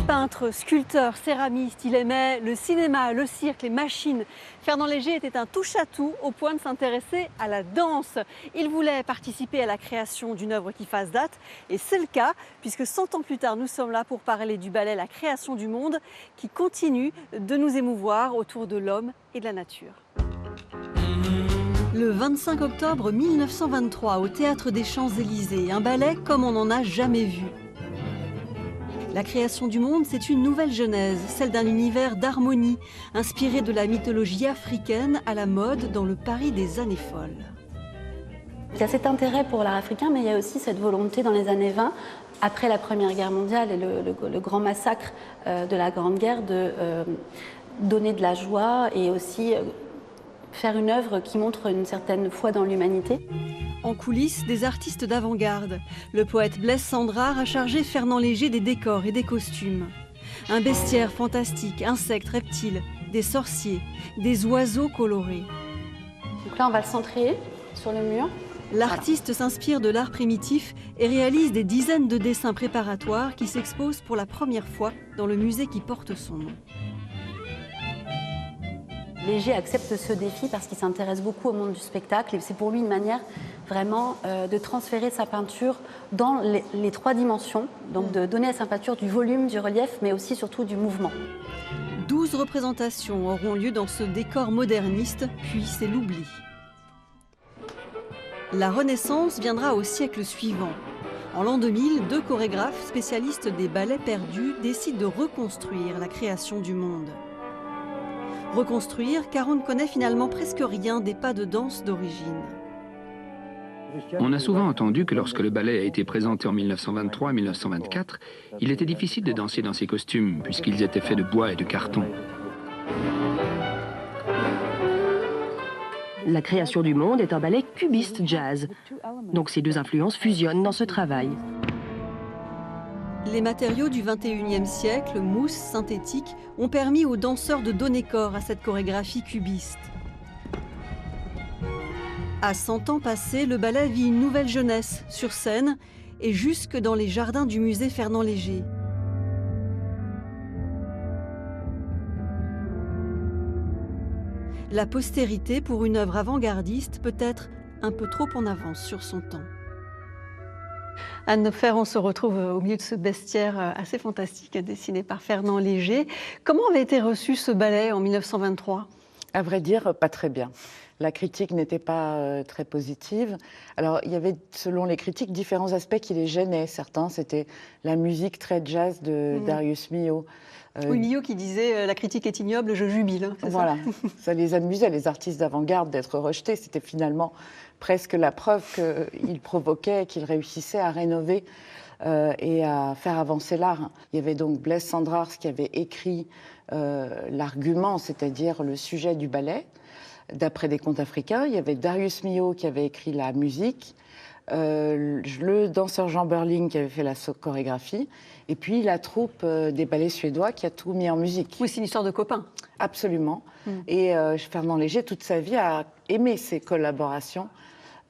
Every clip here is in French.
Peintre, sculpteur, céramiste, il aimait le cinéma, le cirque, les machines. Fernand Léger était un touche-à-tout au point de s'intéresser à la danse. Il voulait participer à la création d'une œuvre qui fasse date et c'est le cas puisque 100 ans plus tard, nous sommes là pour parler du ballet La création du monde qui continue de nous émouvoir autour de l'homme et de la nature. Le 25 octobre 1923, au Théâtre des Champs-Élysées, un ballet comme on n'en a jamais vu. La création du monde, c'est une nouvelle genèse, celle d'un univers d'harmonie, inspiré de la mythologie africaine à la mode dans le Paris des années folles. Il y a cet intérêt pour l'art africain, mais il y a aussi cette volonté dans les années 20, après la Première Guerre mondiale et le grand massacre de la Grande Guerre, de donner de la joie et aussi faire une œuvre qui montre une certaine foi dans l'humanité. En coulisses, des artistes d'avant-garde. Le poète Blaise Cendrars a chargé Fernand Léger des décors et des costumes. Un bestiaire fantastique, insectes, reptiles, des sorciers, des oiseaux colorés. Donc là, on va le centrer sur le mur. L'artiste s'inspire de l'art primitif et réalise des dizaines de dessins préparatoires qui s'exposent pour la première fois dans le musée qui porte son nom. Léger accepte ce défi parce qu'il s'intéresse beaucoup au monde du spectacle et c'est pour lui une manière vraiment de transférer sa peinture dans les trois dimensions, donc de donner à sa peinture du volume, du relief, mais aussi surtout du mouvement. 12 représentations auront lieu dans ce décor moderniste, puis c'est l'oubli. La Renaissance viendra au siècle suivant. En l'an 2000, 2 chorégraphes spécialistes des ballets perdus décident de reconstruire la création du monde. Reconstruire car on ne connaît finalement presque rien des pas de danse d'origine. On a souvent entendu que lorsque le ballet a été présenté en 1923 et 1924, il était difficile de danser dans ces costumes puisqu'ils étaient faits de bois et de carton. La création du monde est un ballet cubiste jazz. Donc ces deux influences fusionnent dans ce travail. Les matériaux du 21e siècle, mousse, synthétique, ont permis aux danseurs de donner corps à cette chorégraphie cubiste. À 100 ans passés, le ballet vit une nouvelle jeunesse, sur scène et jusque dans les jardins du musée Fernand Léger. La postérité, pour une œuvre avant-gardiste, peut être un peu trop en avance sur son temps. Anne Nopfer, on se retrouve au milieu de ce bestiaire assez fantastique dessiné par Fernand Léger. Comment avait été reçu ce ballet en 1923 ? À vrai dire, pas très bien. La critique n'était pas très positive. Alors, il y avait, selon les critiques, différents aspects qui les gênaient. Certains, c'était la musique très jazz de Darius Milhaud. Oui, Milhaud qui disait « la critique est ignoble, je jubile hein, ». Voilà, ça les amusait, les artistes d'avant-garde, d'être rejetés. C'était finalement presque la preuve qu'ils provoquaient, qu'ils réussissaient à rénover et à faire avancer l'art. Il y avait donc Blaise Cendrars qui avait écrit l'argument, c'est-à-dire le sujet du ballet, d'après des contes africains. Il y avait Darius Milhaud qui avait écrit la musique, le danseur Jean Berling qui avait fait la chorégraphie, et puis la troupe des ballets suédois qui a tout mis en musique. Oui, c'est une histoire de copains. Absolument. Et Fernand Léger, toute sa vie, a aimé ces collaborations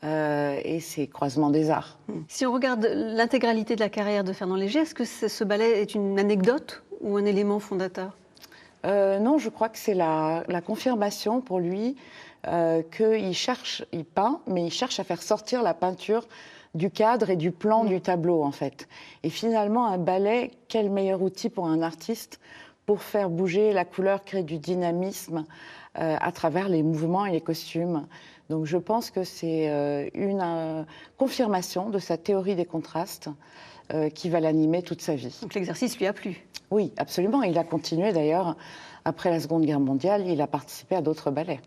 et ces croisements des arts. Si on regarde l'intégralité de la carrière de Fernand Léger, est-ce que ce ballet est une anecdote ou un élément fondateur ? Non, je crois que c'est la confirmation pour lui il peint, mais il cherche à faire sortir la peinture du cadre et du plan du tableau, en fait. Et finalement, un ballet, quel meilleur outil pour un artiste pour faire bouger la couleur, créer du dynamisme à travers les mouvements et les costumes. Donc je pense que c'est une confirmation de sa théorie des contrastes qui va l'animer toute sa vie. Donc l'exercice lui a plu. Oui, absolument. Il a continué d'ailleurs. Après la Seconde Guerre mondiale, il a participé à d'autres ballets.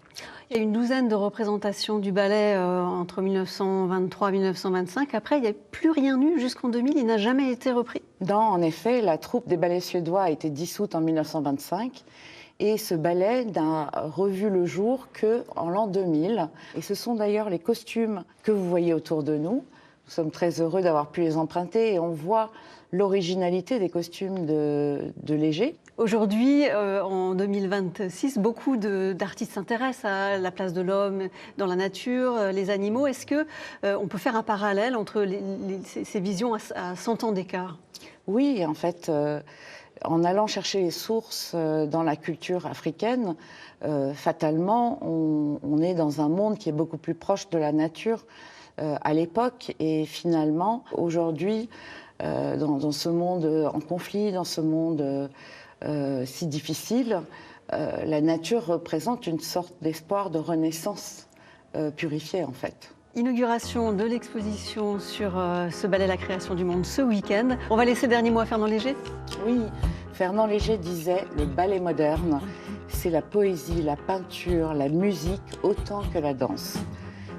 Il y a une douzaine de représentations du ballet entre 1923 et 1925. Après, il n'y a plus rien eu jusqu'en 2000. Il n'a jamais été repris. Non, en effet, la troupe des ballets suédois a été dissoute en 1925. Et ce ballet n'a revu le jour qu'en l'an 2000. Et ce sont d'ailleurs les costumes que vous voyez autour de nous. Nous sommes très heureux d'avoir pu les emprunter et on voit l'originalité des costumes de Léger. Aujourd'hui, en 2026, beaucoup d'artistes s'intéressent à la place de l'homme dans la nature, les animaux. Est-ce qu'on peut faire un parallèle entre ces visions à 100 ans d'écart ? Oui, en fait, En allant chercher les sources dans la culture africaine, fatalement, on est dans un monde qui est beaucoup plus proche de la nature à l'époque. Et finalement, aujourd'hui, dans ce monde en conflit, dans ce monde si difficile, la nature représente une sorte d'espoir de renaissance purifiée, en fait. Inauguration de l'exposition sur ce ballet La création du monde ce week-end. On va laisser le dernier mot à Fernand Léger. Oui, Fernand Léger disait « Le ballet moderne, c'est la poésie, la peinture, la musique, autant que la danse.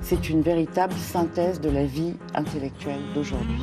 C'est une véritable synthèse de la vie intellectuelle d'aujourd'hui. »